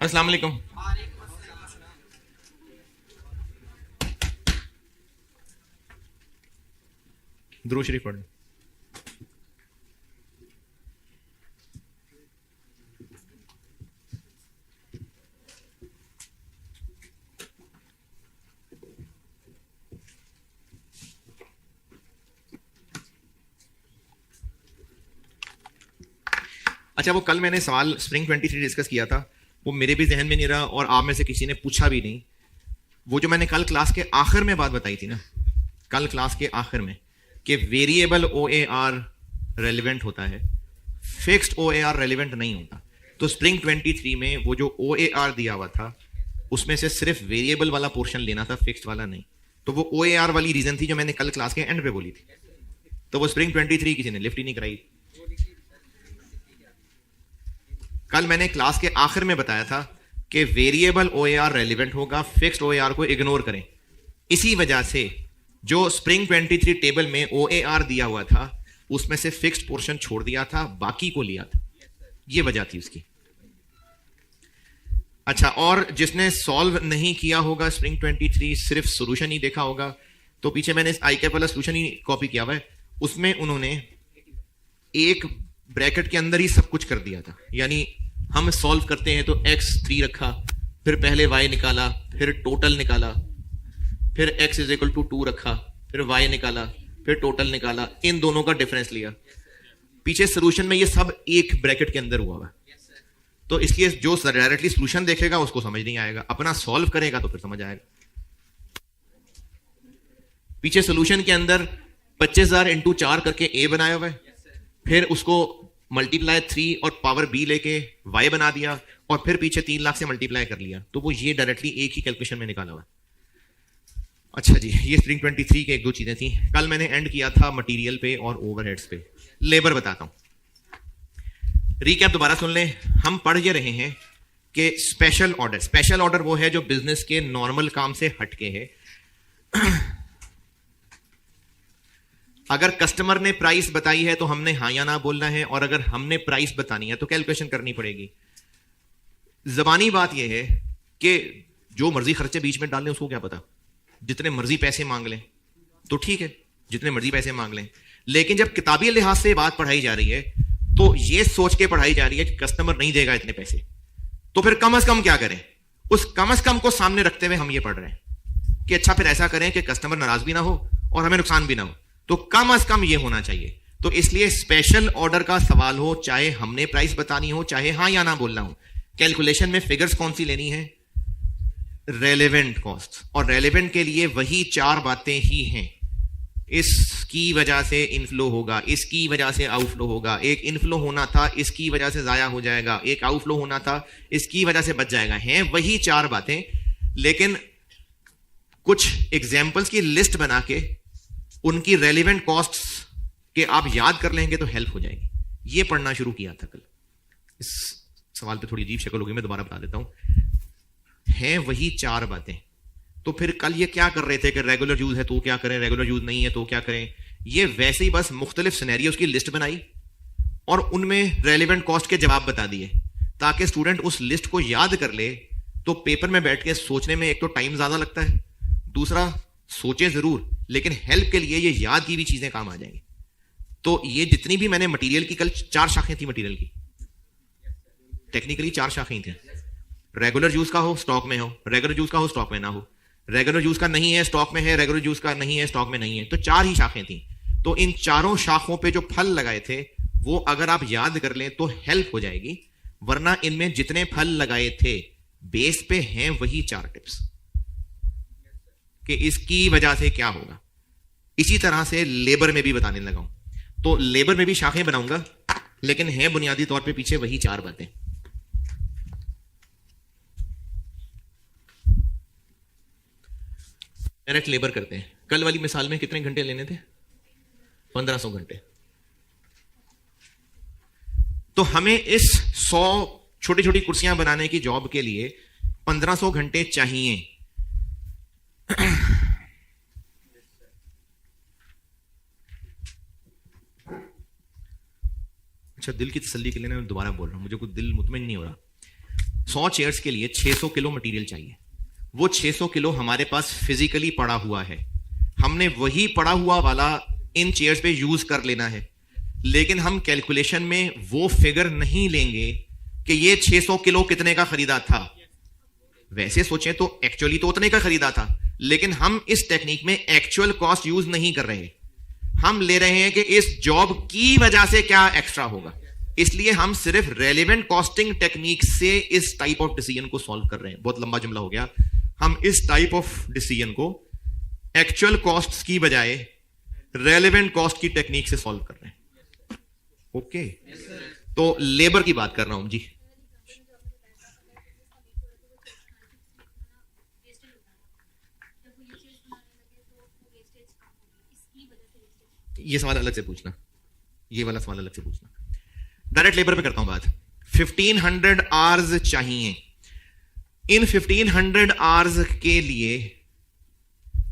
अस्सलाम वालेकुम। दुरूद शरीफ पढ़। अच्छा, वो कल मैंने सवाल स्प्रिंग 23 डिस्कस किया था, वो मेरे भी जहन में नहीं रहा और आप में से किसी ने पूछा भी नहीं। वो जो मैंने कल क्लास के आखिर में बात बताई थी ना, कल क्लास के आखिर में, कि वेरिएबल OAR रेलिवेंट होता है, फिक्स्ड OAR रेलिवेंट नहीं होता। तो स्प्रिंग 23 में वो जो OAR दिया हुआ था उसमें से सिर्फ वेरिएबल वाला पोर्शन लेना था, फिक्स्ड वाला नहीं। तो वो OAR वाली रीजन थी जो मैंने कल क्लास के एंड पे बोली थी। तो वो स्प्रिंग 23 किसी ने लिफ्ट ही नहीं कराई। कल मैंने क्लास के आखिर में बताया था कि वेरिएबल OAR रेलिवेंट होगा, फिक्स्ड OAR को इग्नोर करें। इसी वजह से जो स्प्रिंग 23 टेबल में OAR दिया हुआ था उसमें से फिक्स्ड पोर्शन छोड़ दिया था, बाकी को लिया था। ये वजह थी उसकी। अच्छा, और जिसने सॉल्व नहीं किया होगा स्प्रिंग 23, सिर्फ सोल्यूशन ही देखा होगा, तो पीछे मैंने इस ICAP वाला सोल्यूशन ही कॉपी किया हुआ है। उसमें उन्होंने एक ब्रैकेट के अंदर ही सब कुछ कर दिया था। यानी हम सॉल्व करते हैं तो x3 रखा, फिर पहले y निकाला, फिर टोटल निकाला, फिर x इज इक्वल टू 2 रखा, फिर y निकाला, फिर टोटल निकाला, इन दोनों का डिफरेंस लिया। पीछे सोल्यूशन में ये सब एक ब्रैकेट के अंदर हुआ हुआ। तो इसलिए जो डायरेक्टली सोल्यूशन देखेगा उसको समझ नहीं आएगा, अपना सॉल्व करेगा तो फिर समझ आएगा। पीछे सोल्यूशन के अंदर 25,000 इंटू 4 करके a बनाया हुआ है, फिर उसको मल्टीप्लाई 3 और पावर b लेके y बना दिया, और फिर पीछे 3 लाख से मल्टीप्लाई कर लिया। तो वो ये डायरेक्टली एक ही कैलकुलेशन में निकाला हुआ। अच्छा जी, ये स्प्रिंग 23 के एक दो चीजें थी। कल मैंने एंड किया था मटेरियल पे और ओवरहेड्स पे। लेबर बताता हूं, रीकैप दोबारा सुन लें। हम पढ़ ये रहे हैं कि स्पेशल ऑर्डर वो है जो बिजनेस के नॉर्मल काम से हटके है। अगर कस्टमर ने प्राइस बताई है तो हमने हाँ या ना बोलना है, और अगर हमने प्राइस बतानी है तो कैलकुलेशन करनी पड़ेगी। जबानी बात यह है कि जो मर्जी खर्चे बीच में डाल लें, उसको क्या पता, जितने मर्जी पैसे मांग लें तो ठीक है, जितने मर्जी पैसे मांग लें। लेकिन जब किताबी लिहाज से बात पढ़ाई जा रही है तो यह सोच के पढ़ाई जा रही है कि कस्टमर नहीं देगा इतने पैसे, तो फिर कम से कम क्या करें, उस कम से कम को सामने रखते हुए हम ये पढ़ रहे हैं कि अच्छा फिर ऐसा करें कि कस्टमर नाराज भी ना हो और हमें नुकसान भी ना हो, तो कम से कम ये होना चाहिए। तो इसलिए स्पेशल ऑर्डर का सवाल हो, चाहे हमने प्राइस बतानी हो, चाहे हाँ या ना बोलना हो, कैलकुलेशन में फिगर्स कौन सी लेनी है, रेलेवेंट कॉस्ट। और रेलेवेंट के लिए वही 4 बातें ही हैं। इसकी वजह से इनफ्लो होगा, इसकी वजह से आउटफ्लो होगा, एक इनफ्लो होना था इसकी वजह से जाया हो जाएगा, एक आउटफ्लो होना था इसकी वजह से बच जाएगा। हैं वही 4 बातें, लेकिन कुछ एग्जाम्पल्स की लिस्ट बना के उनकी रेलिवेंट कॉस्ट्स के आप याद कर लेंगे तो हेल्प हो जाएगी। ये पढ़ना शुरू किया था कल। इस सवाल पे थोड़ी अजीब शक्ल होगी, मैं दोबारा बता देता हूं। हैं वही 4 बातें। तो फिर कल ये क्या कर रहे थे कि रेगुलर यूज है तो क्या करें, रेगुलर यूज नहीं है तो क्या करें। ये वैसे ही बस मुख्तलिफ सिनेरियोस की लिस्ट बनाई और उनमें रेलिवेंट कॉस्ट के जवाब बता दिए, ताकि स्टूडेंट उस लिस्ट को याद कर ले। तो पेपर में बैठ के सोचने में एक तो टाइम ज्यादा लगता है, दूसरा सोचे जरूर लेकिन हेल्प के लिए ये याद की भी चीजें काम आ जाएंगी। तो ये जितनी भी मैंने मटेरियल की, कल 4 शाखें थी मटेरियल की, टेक्निकली 4 शाखें थी। रेगुलर यूज का हो, स्टॉक में हो, रेगुलर यूज का हो, स्टॉक में ना हो, रेगुलर यूज का नहीं है, स्टॉक में है, रेगुलर यूज का नहीं है, स्टॉक में नहीं है। तो 4 ही शाखें थी। तो इन चारों शाखों पे जो फल लगाए थे वो अगर आप याद कर लें तो हेल्प हो जाएगी, वरना इनमें जितने फल लगाए थे बेस पे हैं वही 4 टिप्स कि इसकी वजह से क्या होगा। इसी तरह से लेबर में भी बताने लगा हूं। तो लेबर में भी शाखें बनाऊंगा, लेकिन है बुनियादी तौर पे पीछे वही 4 बातें। डायरेक्ट लेबर करते हैं। कल वाली मिसाल में कितने घंटे लेने थे? 1500 घंटे। तो हमें इस 100 छोटी छोटी कुर्सियां बनाने की जॉब के लिए 1500 घंटे चाहिए। अच्छा, दिल की तसल्ली के लिए मैं दोबारा बोल रहा हूं, मुझे कुछ दिल मुतमईन नहीं हो रहा। 100 चेयर्स के लिए 600 किलो मटेरियल चाहिए। वो 600 किलो हमारे पास फिजिकली पड़ा हुआ है, हमने वही पड़ा हुआ वाला इन चेयर्स पे यूज कर लेना है, लेकिन हम कैलकुलेशन में वो फिगर नहीं लेंगे कि ये 600 किलो कितने का खरीदा था। वैसे सोचें तो एक्चुअली तो उतने का खरीदा था, लेकिन हम इस टेक्निक में एक्चुअल कॉस्ट यूज नहीं कर रहे, हम ले रहे हैं कि इस जॉब की वजह से क्या एक्स्ट्रा होगा। इसलिए हम सिर्फ रेलेवेंट कॉस्टिंग टेक्निक से इस टाइप ऑफ डिसीजन को सॉल्व कर रहे हैं। बहुत लंबा जुमला हो गया। हम इस टाइप ऑफ डिसीजन को एक्चुअल कॉस्ट की बजाय रेलेवेंट कॉस्ट की टेक्निक से सॉल्व कर रहे हैं। ओके, तो लेबर की बात कर रहा हूं जी। ये सवाल अलग से पूछना, ये वाला सवाल अलग से पूछना। डायरेक्ट लेबर पे करता हूं बात। 1500 आवर्स चाहिए। इन 1500 आवर्स के लिए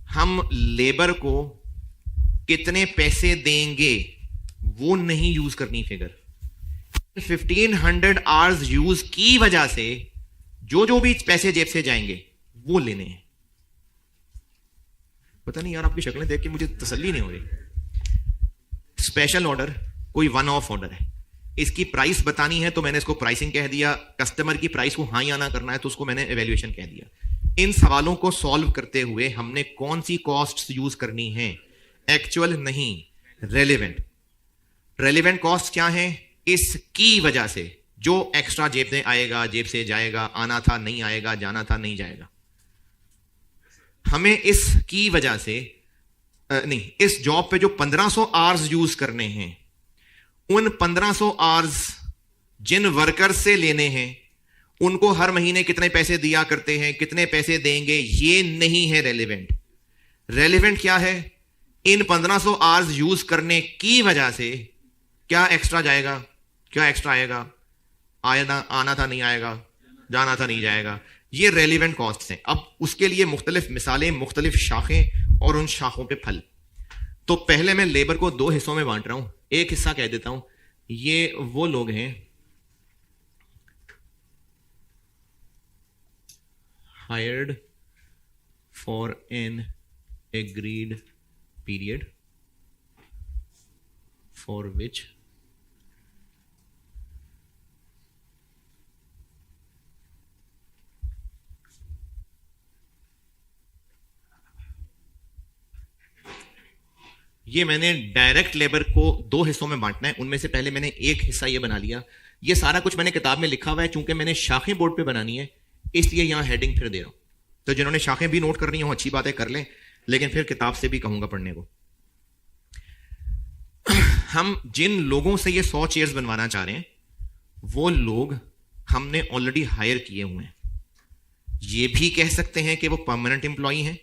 हम लेबर को कितने पैसे देंगे वो नहीं यूज करनी फिगर। 1500 आवर्स यूज की वजह से जो भी पैसे जेब से जाएंगे वो लेने हैं। पता नहीं यार, आपकी शक्लें देख के मुझे तसल्ली नहीं हो रही। स्पेशल ऑर्डर कोई वन ऑफ ऑर्डर है, इसकी प्राइस बतानी है तो मैंने इसको प्राइसिंग कह दिया, कस्टमर की प्राइस को हाँ या ना करना है तो उसको मैंने एवेल्युएशन कह दिया। इन सवालों को सॉल्व करते हुए हमने कौन सी कॉस्ट यूज करनी है? एक्चुअल नहीं, रेलेवेंट। रेलेवेंट कॉस्ट क्या है? इसकी वजह से जो एक्स्ट्रा जेब से आएगा, जेब से जाएगा, आना था नहीं आएगा, जाना था नहीं जाएगा। हमें इसकी वजह से नहीं, इस जॉब पे जो 1500 आवर्स यूज करने हैं, उन 1500 आवर्स जिन वर्कर से लेने हैं उनको हर महीने कितने पैसे दिया करते हैं, कितने पैसे देंगे, ये नहीं है रेलेवेंट। रेलेवेंट क्या है? इन 1500 आवर्स यूज करने की वजह से क्या एक्स्ट्रा जाएगा, क्या एक्स्ट्रा आएगा, आना था नहीं आएगा, जाना था नहीं जाएगा। ये रेलेवेंट कॉस्ट हैं। अब उसके लिए मुख्तलिफ मिसालें, मुख्तलिफ शाखें और उन शाखों पे फल। तो पहले मैं लेबर को 2 हिस्सों में बांट रहा हूं। एक हिस्सा कह देता हूं, ये वो लोग हैं hired for an agreed period for which ये मैंने डायरेक्ट लेबर को 2 हिस्सों में बांटना है। उनमें से पहले मैंने एक हिस्सा ये बना लिया। ये सारा कुछ मैंने किताब में लिखा हुआ है, चूंकि मैंने शाखें बोर्ड पे बनानी है इसलिए यहां हेडिंग फिर दे रहा हूं। तो जिन्होंने शाखें भी नोट करनी हो अच्छी बात है, कर लें, लेकिन फिर किताब से भी कहूंगा पढ़ने को। हम जिन लोगों से ये 100 चेयर्स बनवाना चाह रहे हैं वो लोग हमने ऑलरेडी हायर किए हुए हैं। ये भी कह सकते हैं कि वो परमानेंट एम्प्लॉई हैं,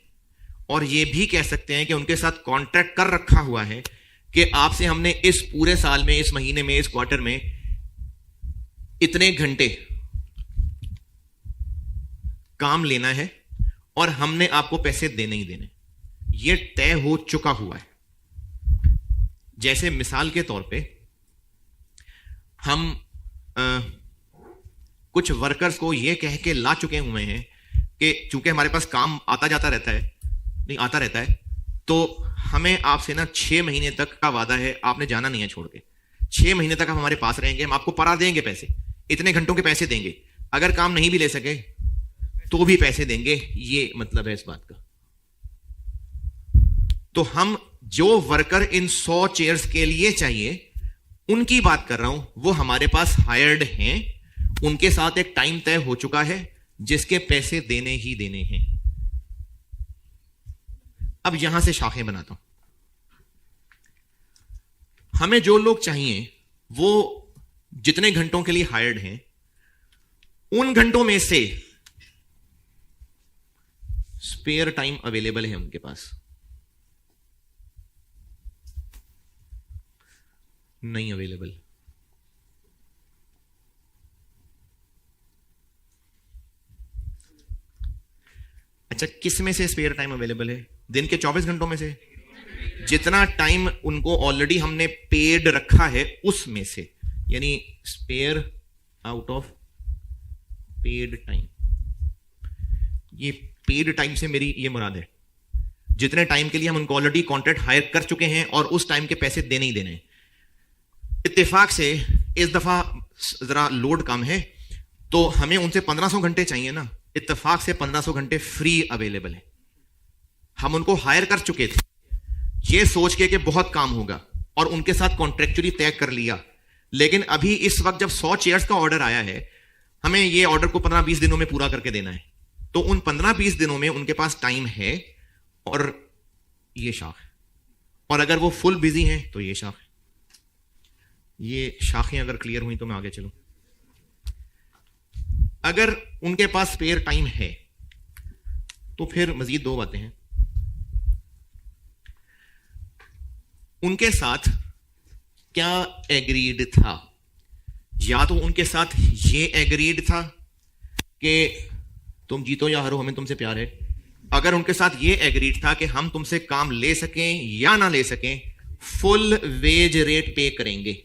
और ये भी कह सकते हैं कि उनके साथ कॉन्ट्रैक्ट कर रखा हुआ है कि आपसे हमने इस पूरे साल में, इस महीने में, इस क्वार्टर में इतने घंटे काम लेना है और हमने आपको पैसे देने ही देने। ये तय हो चुका हुआ है। जैसे मिसाल के तौर पे हम कुछ वर्कर्स को ये कह के ला चुके हुए हैं कि चूंकि हमारे पास काम आता जाता रहता है, नहीं आता रहता है, तो हमें आपसे ना 6 महीने तक का वादा है, आपने जाना नहीं है छोड़ के। 6 महीने तक आप हमारे पास रहेंगे, हम आपको परा देंगे, पैसे इतने घंटों के पैसे देंगे, अगर काम नहीं भी ले सके तो भी पैसे देंगे। ये मतलब है इस बात का। तो हम जो वर्कर इन 100 चेयर्स के लिए चाहिए उनकी बात कर रहा हूं, वो हमारे पास हायर्ड हैं, उनके साथ एक टाइम तय हो चुका है जिसके पैसे देने ही देने हैं। अब यहां से शाखें बनाता हूं। हमें जो लोग चाहिए वो जितने घंटों के लिए हायर्ड हैं, उन घंटों में से स्पेयर टाइम अवेलेबल है उनके पास, नहीं अवेलेबल। अच्छा, किस में से स्पेयर टाइम अवेलेबल है? दिन के 24 घंटों में से जितना टाइम उनको ऑलरेडी हमने पेड रखा है उसमें से, यानी spare out of paid time, ये पेड टाइम से मेरी ये मुराद है जितने टाइम के लिए हम उनको ऑलरेडी कॉन्ट्रैक्ट हायर कर चुके हैं और उस टाइम के पैसे देने ही देने। इत्तेफाक से इस दफा जरा लोड कम है तो हमें उनसे 1500 घंटे चाहिए ना, इत्तेफाक से 1500 घंटे फ्री अवेलेबल है। हम उनको हायर कर चुके थे ये सोच के कि बहुत काम होगा और उनके साथ कॉन्ट्रेक्चुअली तय कर लिया, लेकिन अभी इस वक्त जब 100 चेयर्स का ऑर्डर आया है, हमें ये ऑर्डर को 15-20 दिनों में पूरा करके देना है। तो उन 15-20 दिनों में उनके पास टाइम है और ये शाख है, और अगर वो फुल बिजी हैं तो ये शाख है। ये शाखें अगर क्लियर हुई तो मैं आगे चलूं। अगर उनके पास स्पेयर टाइम है तो फिर मजीद दो बातें हैं। उनके साथ क्या एग्रीड था? या तो उनके साथ ये एग्रीड था कि तुम जीतो या हारो हमें तुमसे प्यार है। अगर उनके साथ ये एग्रीड था कि हम तुमसे काम ले सकें या ना ले सकें, फुल वेज रेट पे करेंगे।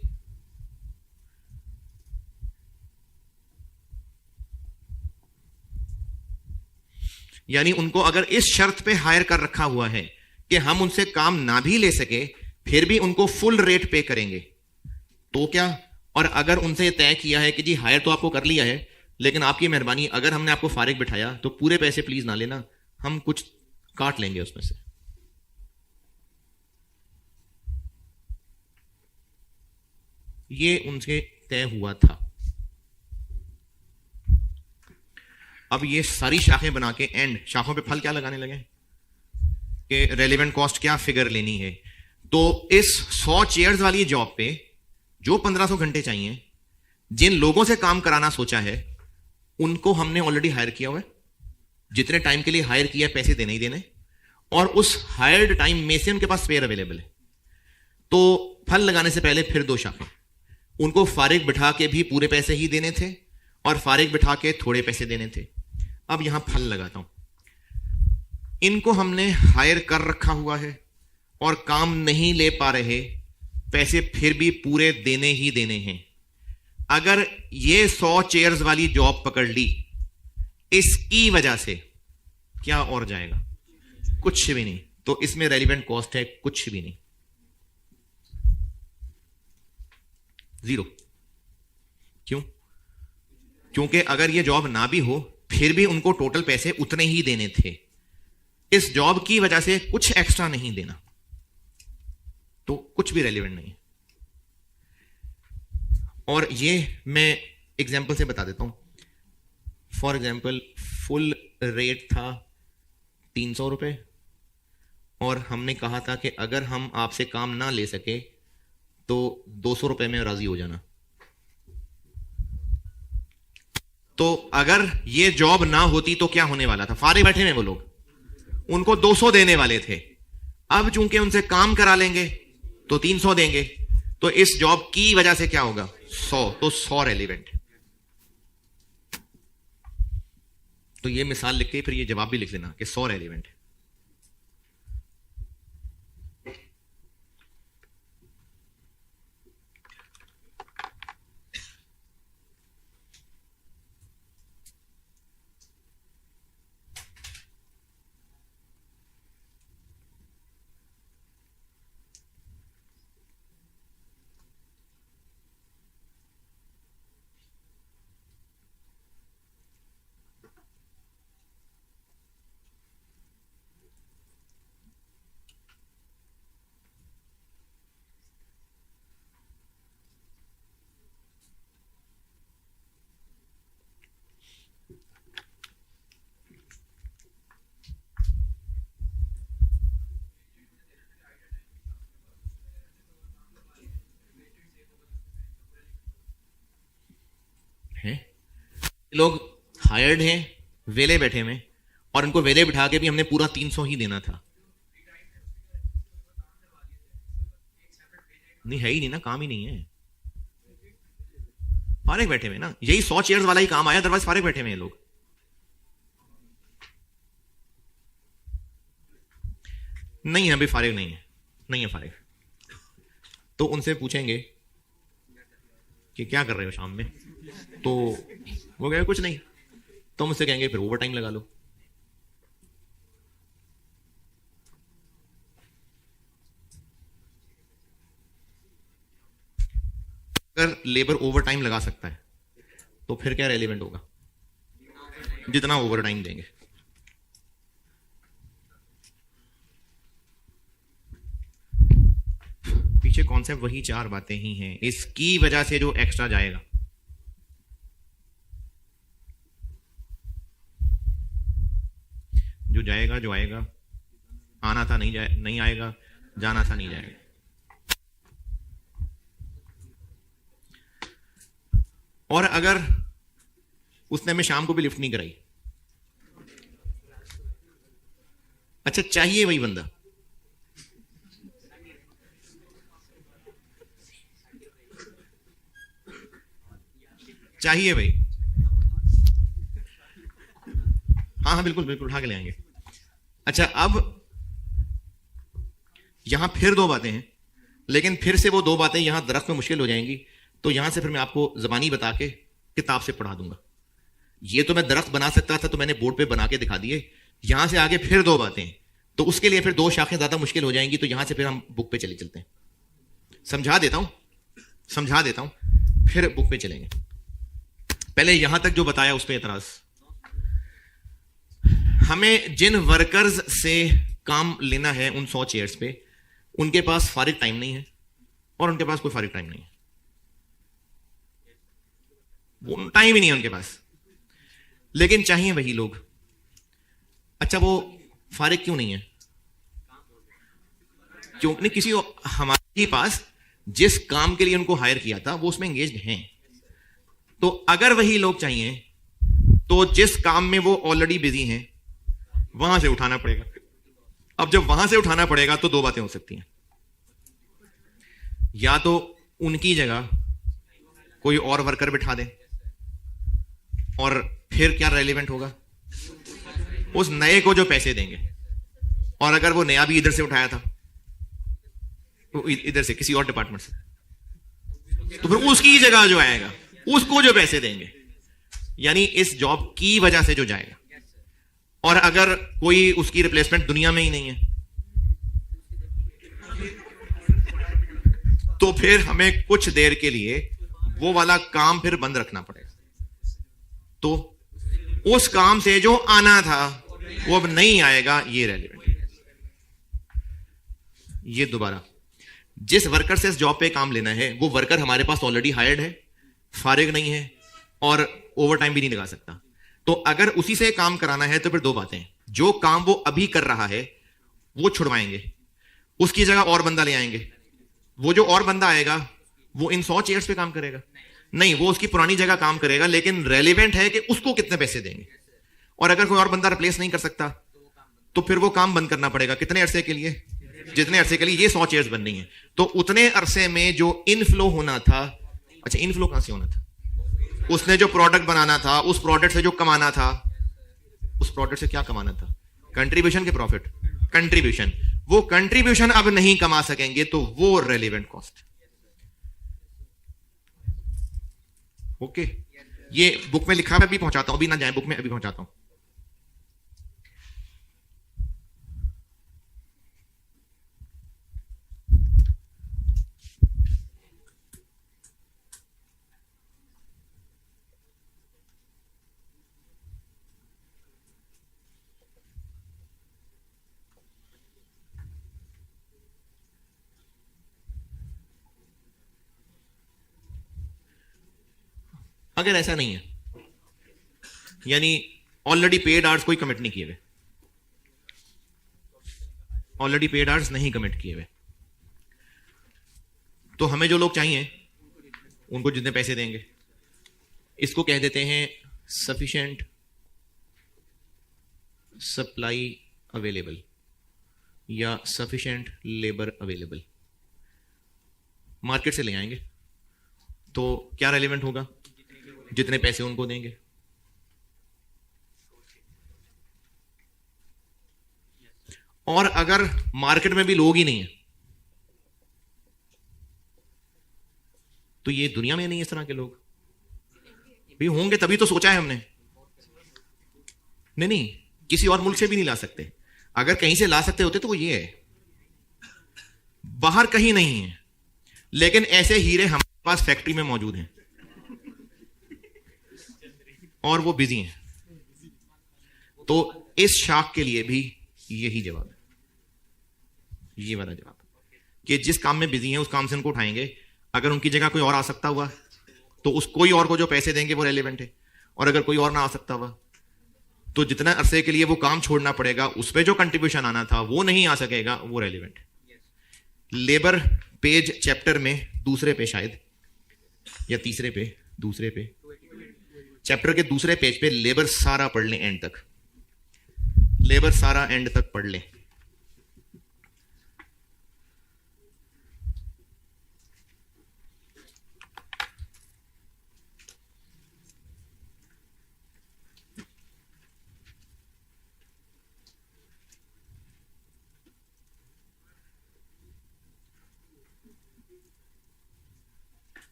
यानी उनको अगर इस शर्त पे हायर कर रखा हुआ है कि हम उनसे काम ना भी ले सके फिर भी उनको फुल रेट पे करेंगे तो क्या? और अगर उनसे तय किया है कि जी हायर तो आपको कर लिया है लेकिन आपकी मेहरबानी अगर हमने आपको फारिग बिठाया तो पूरे पैसे प्लीज ना लेना, हम कुछ काट लेंगे उसमें से। ये उनसे तय हुआ था। अब ये सारी शाखें बना के एंड शाखों पे फल क्या लगाने लगे कि रेलेवेंट कॉस्ट क्या फिगर लेनी है। तो इस 100 चेयर्स वाली जॉब पे जो 1500 घंटे चाहिए, जिन लोगों से काम कराना सोचा है उनको हमने ऑलरेडी हायर किया हुआ है। जितने टाइम के लिए हायर किया पैसे देने ही देने, और उस हायर्ड टाइम में से उनके पास स्पेयर अवेलेबल है। तो फल लगाने से पहले फिर दो शाखें, उनको फारिग बिठा के भी पूरे पैसे ही देने थे और फारिग बिठा के थोड़े पैसे देने थे। अब यहां फल लगाता हूं, इनको हमने हायर कर रखा हुआ है और काम नहीं ले पा रहे, पैसे फिर भी पूरे देने ही देने हैं। अगर ये 100 चेयर्स वाली जॉब पकड़ ली, इसकी वजह से क्या और जाएगा? कुछ भी नहीं। तो इसमें रेलिवेंट कॉस्ट है कुछ भी नहीं, जीरो। क्यों? क्योंकि अगर ये जॉब ना भी हो फिर भी उनको टोटल पैसे उतने ही देने थे। इस जॉब की वजह से कुछ एक्स्ट्रा नहीं देना, तो कुछ भी रेलिवेंट नहीं। और ये मैं एग्जांपल से बता देता हूं। फॉर एग्जांपल फुल रेट था 300 रुपए और हमने कहा था कि अगर हम आपसे काम ना ले सके तो 200 रुपए में राजी हो जाना। तो अगर ये जॉब ना होती तो क्या होने वाला था? फारिग बैठे हैं वो लोग, उनको 200 देने वाले थे। अब चूंकि उनसे काम करा लेंगे तो 300 देंगे, तो इस जॉब की वजह से क्या होगा? 100। तो 100 रेलिवेंट। तो ये मिसाल लिख के फिर ये जवाब भी लिख लेना कि 100 रेलिवेंट है। लोग हायर्ड हैं, वेले बैठे में, और इनको वेले बिठा के भी हमने पूरा 300 ही देना था। नहीं है ही नहीं ना, काम ही नहीं है, फारिग बैठे में ना। यही 100 चेयर्स वाला ही काम आया, अदरवाइज फारिग बैठे में लोग। नहीं है अभी फारिग, नहीं है, नहीं है फारिग। तो उनसे पूछेंगे कि क्या कर रहे हो शाम में, तो वो कहे कुछ नहीं, तो हम उससे कहेंगे फिर ओवर टाइम लगा लो। अगर लेबर ओवर टाइम लगा सकता है तो फिर क्या रेलिवेंट होगा? जितना ओवर टाइम देंगे। पीछे कॉन्सेप्ट वही 4 बातें ही हैं, इसकी वजह से जो एक्स्ट्रा जाएगा, जो आएगा, आना था नहीं आएगा, जाना था नहीं जाएगा। और अगर उसने हमें शाम को भी लिफ्ट नहीं कराई, अच्छा चाहिए वही बंदा, चाहिए भाई, हाँ हाँ बिल्कुल बिल्कुल उठा के ले आएंगे। अच्छा अब यहां फिर 2 बातें हैं, लेकिन फिर से वो 2 बातें यहां दरख्त में मुश्किल हो जाएंगी, तो यहां से फिर मैं आपको जबानी बता के किताब से पढ़ा दूंगा। ये तो मैं दरख्त बना सकता था, तो मैंने बोर्ड पे बना के दिखा दिए। यहां से आगे फिर 2 बातें, तो उसके लिए फिर 2 शाखें ज्यादा मुश्किल हो जाएंगी, तो यहां से फिर हम बुक पे चले चलते हैं। समझा देता हूं, फिर बुक पे चलेंगे। पहले यहां तक जो बताया उस पर एतराज। हमें जिन वर्कर्स से काम लेना है उन 100 चेयर्स पे, उनके पास फारिग टाइम नहीं है और उनके पास कोई फारिग टाइम नहीं है, वो टाइम ही नहीं है उनके पास, लेकिन चाहिए वही लोग। अच्छा वो फारिग क्यों नहीं है? क्यों नहीं? किसी हमारे पास जिस काम के लिए उनको हायर किया था वो उसमें एंगेज्ड हैं, तो अगर वही लोग चाहिए तो जिस काम में वो ऑलरेडी बिजी हैं वहां से उठाना पड़ेगा। अब जब वहां से उठाना पड़ेगा तो 2 बातें हो सकती हैं, या तो उनकी जगह कोई और वर्कर बिठा दें, और फिर क्या रेलिवेंट होगा? उस नए को जो पैसे देंगे, और अगर वो नया भी इधर से उठाया था, तो इधर से किसी और डिपार्टमेंट से, तो फिर उसकी जगह जो आएगा उसको जो पैसे देंगे, यानी इस जॉब की वजह से जो जाएगा। और अगर कोई उसकी रिप्लेसमेंट दुनिया में ही नहीं है, तो फिर हमें कुछ देर के लिए वो वाला काम फिर बंद रखना पड़ेगा। तो उस काम से जो आना था वो अब नहीं आएगा, ये रेलिवेंट। ये दोबारा जिस वर्कर से इस जॉब पे काम लेना है, वो वर्कर हमारे पास ऑलरेडी हायर्ड है, फारिग नहीं है और ओवर टाइम भी नहीं लगा सकता। तो अगर उसी से काम कराना है तो फिर 2 बातें, जो काम वो अभी कर रहा है वो छुड़वाएंगे, उसकी जगह और बंदा ले आएंगे। वो जो और बंदा आएगा वो इन 100 चेयर्स पे काम करेगा नहीं, वो उसकी पुरानी जगह काम करेगा, लेकिन रेलिवेंट है कि उसको कितने पैसे देंगे। और अगर कोई और बंदा रिप्लेस नहीं कर सकता तो फिर वो काम बंद करना पड़ेगा। कितने अरसे के लिए? जितने अरसे के लिए ये 100 चेयर्स बननी है, तो उतने अरसे में जो इनफ्लो होना था, अच्छा इनफ्लो कहां से होना था? उसने जो प्रोडक्ट बनाना था, उस प्रोडक्ट से जो कमाना था, उस प्रोडक्ट से क्या कमाना था? कंट्रीब्यूशन के प्रॉफिट, कंट्रीब्यूशन। वो कंट्रीब्यूशन अब नहीं कमा सकेंगे तो वो रेलिवेंट कॉस्ट। ओके, ये बुक में लिखा है, अभी पहुंचाता हूं, अभी ना जाए बुक में, अभी पहुंचाता हूं। अगर ऐसा नहीं है, यानी ऑलरेडी पेड आवर्स कोई कमिट नहीं किए हुए, ऑलरेडी पेड आवर्स नहीं कमिट किए हुए, तो हमें जो लोग चाहिए उनको जितने पैसे देंगे, इसको कह देते हैं सफिशिएंट सप्लाई अवेलेबल या सफिशिएंट लेबर अवेलेबल। मार्केट से ले आएंगे तो क्या रेलिवेंट होगा? जितने पैसे उनको देंगे। और अगर मार्केट में भी लोग ही नहीं है, तो ये दुनिया में नहीं इस तरह के लोग भी होंगे, तभी तो सोचा है हमने। नहीं नहीं, किसी और मुल्क से भी नहीं ला सकते। अगर कहीं से ला सकते होते तो वो ये है, बाहर कहीं नहीं है, लेकिन ऐसे हीरे हमारे पास फैक्ट्री में मौजूद हैं और वो बिजी हैं। तो इस शाख के लिए भी यही जवाब है, ये वाला जवाब कि जिस काम में बिजी हैं उस काम से उनको उठाएंगे। अगर उनकी जगह कोई और आ सकता हुआ तो उस कोई और को जो पैसे देंगे वो रेलेवेंट है, और अगर कोई और ना आ सकता हुआ तो जितना अरसे के लिए वो काम छोड़ना पड़ेगा उस पर जो कंट्रीब्यूशन आना था वो नहीं आ सकेगा, वो रेलेवेंट है। लेबर पेज चैप्टर में दूसरे पे शायद या तीसरे पे, दूसरे पे चैप्टर के दूसरे पेज पे लेबर सारा पढ़ लें एंड तक, लेबर सारा एंड तक पढ़ लें।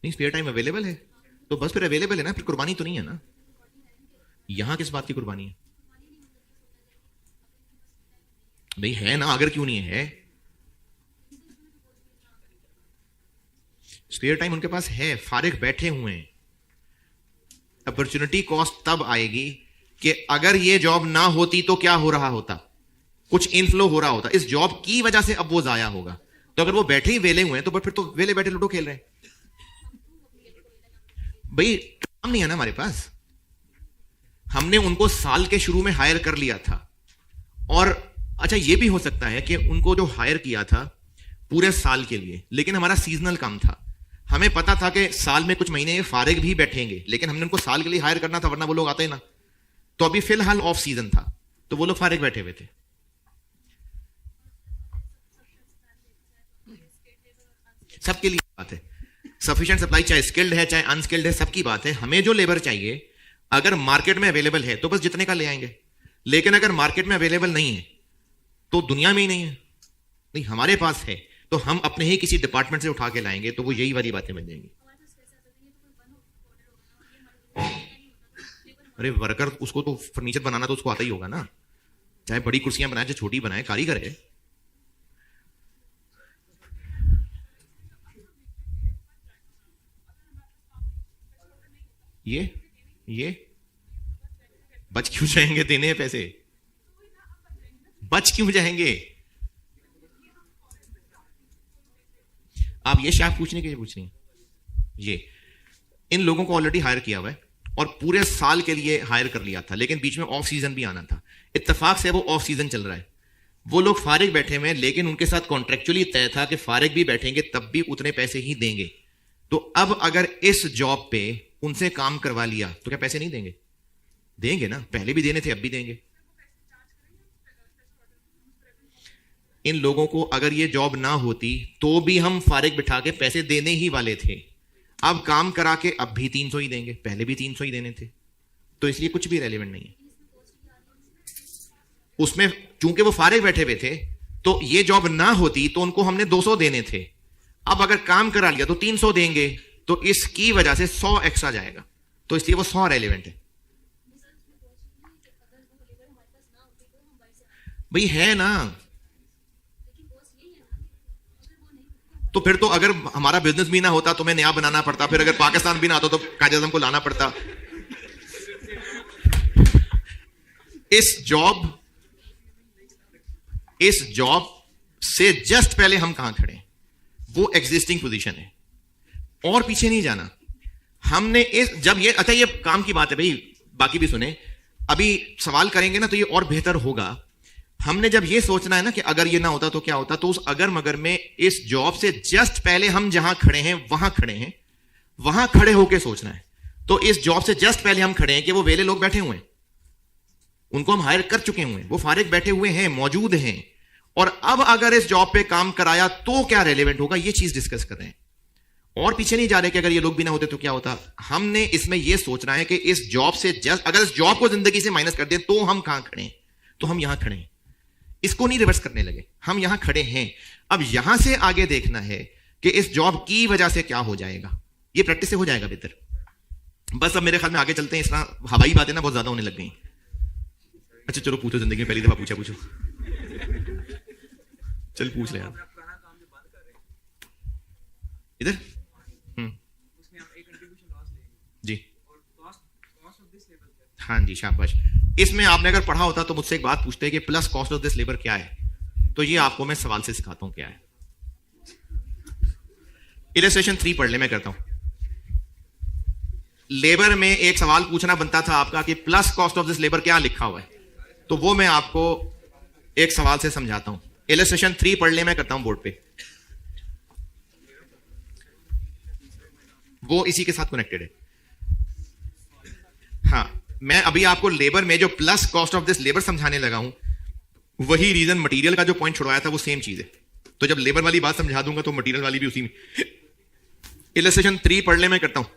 नहीं, स्पेयर टाइम अवेलेबल है तो बस फिर अवेलेबल है ना, फिर कुर्बानी तो नहीं है ना। यहां किस बात की कुर्बानी है भाई? है ना, अगर क्यों नहीं है? स्पेयर टाइम उनके पास है, फारिग बैठे हुए हैं। अपॉर्चुनिटी कॉस्ट तब आएगी कि अगर ये जॉब ना होती तो क्या हो रहा होता, कुछ इनफ्लो हो रहा होता, इस जॉब की वजह से अब वो जाया होगा। तो अगर वो बैठे ही वेले हुए हैं तो फिर तो वेले बैठे लूडो खेल रहे हैं भाई। काम नहीं है ना हमारे पास। हमने उनको साल के शुरू में हायर कर लिया था, और अच्छा ये भी हो सकता है कि उनको जो हायर किया था पूरे साल के लिए, लेकिन हमारा सीजनल काम था। हमें पता था कि साल में कुछ महीने फारिग भी बैठेंगे, लेकिन हमने उनको साल के लिए हायर करना था, वरना वो लोग आते ही ना। तो अभी फिलहाल ऑफ सीजन था तो वो लोग फारिग बैठे हुए थे। सबके लिए बात है, सफिशिएंट सप्लाई, चाहे स्किल्ड है चाहे अनस्किल्ड है, सबकी बात है। हमें जो लेबर चाहिए अगर मार्केट में अवेलेबल है तो बस जितने का ले आएंगे, लेकिन अगर मार्केट में अवेलेबल नहीं है तो दुनिया में ही नहीं है, नहीं हमारे पास है तो हम अपने ही किसी डिपार्टमेंट से उठा के लाएंगे, तो वो यही वाली बातें बन जाएंगी। अरे वर्कर, उसको तो फर्नीचर बनाना तो उसको आता ही होगा ना, चाहे बड़ी कुर्सियां बनाए चाहे छोटी बनाए, कारीगर है। ये बच क्यों जाएंगे? देने हैं पैसे, बच क्यों जाएंगे? आप ये शायद पूछने के लिए पूछ रही हैं। ये इन लोगों को ऑलरेडी हायर किया हुआ है और पूरे साल के लिए हायर कर लिया था, लेकिन बीच में ऑफ सीजन भी आना था। इत्तेफाक से वो ऑफ सीजन चल रहा है, वो लोग फारिग बैठे हुए हैं, लेकिन उनके साथ कॉन्ट्रेक्चुअली तय था कि फारिग भी बैठेंगे तब भी उतने पैसे ही देंगे। तो अब अगर इस जॉब पे उनसे काम करवा लिया तो क्या पैसे नहीं देंगे? देंगे ना, पहले भी देने थे अब भी देंगे। इन लोगों को अगर ये जॉब ना होती तो भी हम फारिग बिठा के पैसे देने ही वाले थे। अब काम करा के अब भी 300 ही देंगे, पहले भी 300 ही देने थे, तो इसलिए कुछ भी रेलेवेंट नहीं है उसमें। चूंकि वो फारिग बैठे हुए थे तो ये जॉब ना होती तो उनको हमने 200 देने थे, अब अगर काम करा लिया तो 300 देंगे, तो इसकी वजह से 100 एक्स्ट्रा जाएगा, तो इसलिए वो 100 रेलेवेंट है। भाई है ना, तो फिर तो अगर हमारा बिजनेस भी ना होता तो मैं नया बनाना पड़ता, फिर अगर पाकिस्तान भी ना आता तो कायदे आज़म को लाना पड़ता। इस जॉब से जस्ट पहले हम कहां खड़े हैं, वो एग्जिस्टिंग पोजीशन है और पीछे नहीं जाना। हमने जब ये अच्छा ये काम की बात है भाई, बाकी भी सुने, अभी सवाल करेंगे ना तो ये और बेहतर होगा। हमने जब ये सोचना है ना कि अगर ये ना होता तो क्या होता, तो उस अगर मगर में इस जॉब से जस्ट पहले हम जहां खड़े हैं वहां खड़े होके सोचना है। तो इस जॉब से जस्ट पहले हम खड़े हैं कि वो वेले लोग बैठे हुए हैं, उनको हम हायर कर चुके हुए हैं, वो फारिग बैठे हुए हैं, मौजूद हैं, और अब अगर इस जॉब पे काम कराया तो क्या रेलेवेंट होगा, ये चीज डिस्कस कर रहे हैं। और पीछे नहीं जा रहे कि अगर ये लोग भी ना होते तो क्या होता। हमने इसमें यह सोचना है कि इस जॉब से जस्ट अगर इस जॉब को जिंदगी से माइनस कर दें तो हम कहां खड़े हैं, तो हम यहां खड़े हैं। इसको नहीं रिवर्स करने लगे, हम यहां खड़े हैं। अब यहां से आगे देखना है कि इस जॉब की वजह से क्या हो जाएगा, ये प्रैक्टिस से हो जाएगा बेहतर। बस अब मेरे ख्याल में आगे चलते हैं, इस तरह हवाई बातें ना बहुत ज्यादा होने लग गई। अच्छा चलो पूछो, जिंदगी में पहली दफा पूछा, पूछो चल पूछ ले आप इधर। जी हाँ जी, शाबाश। इसमें आपने अगर पढ़ा होता तो मुझसे एक बात पूछते कि plus cost of this labour क्या है, तो ये आपको मैं सवाल से सिखाता हूं क्या है। इलस्ट्रेशन 3 पढ़ ले, मैं करता हूं। लेबर में एक सवाल पूछना बनता था आपका कि plus cost of this labour क्या लिखा हुआ है, तो वो मैं आपको एक सवाल से समझाता हूं। इलस्ट्रेशन 3 पढ़ ले, मैं करता हूं बोर्ड पे, वो इसी के साथ कनेक्टेड है। हाँ, मैं अभी आपको लेबर में जो plus cost of this labour समझाने लगा हूं, वही रीजन मटेरियल का जो पॉइंट छुड़वाया था वो सेम चीज है। तो जब लेबर वाली बात समझा दूंगा तो मटेरियल वाली भी उसी में। इलस्ट्रेशन 3 पढ़ ले, मैं करता हूं।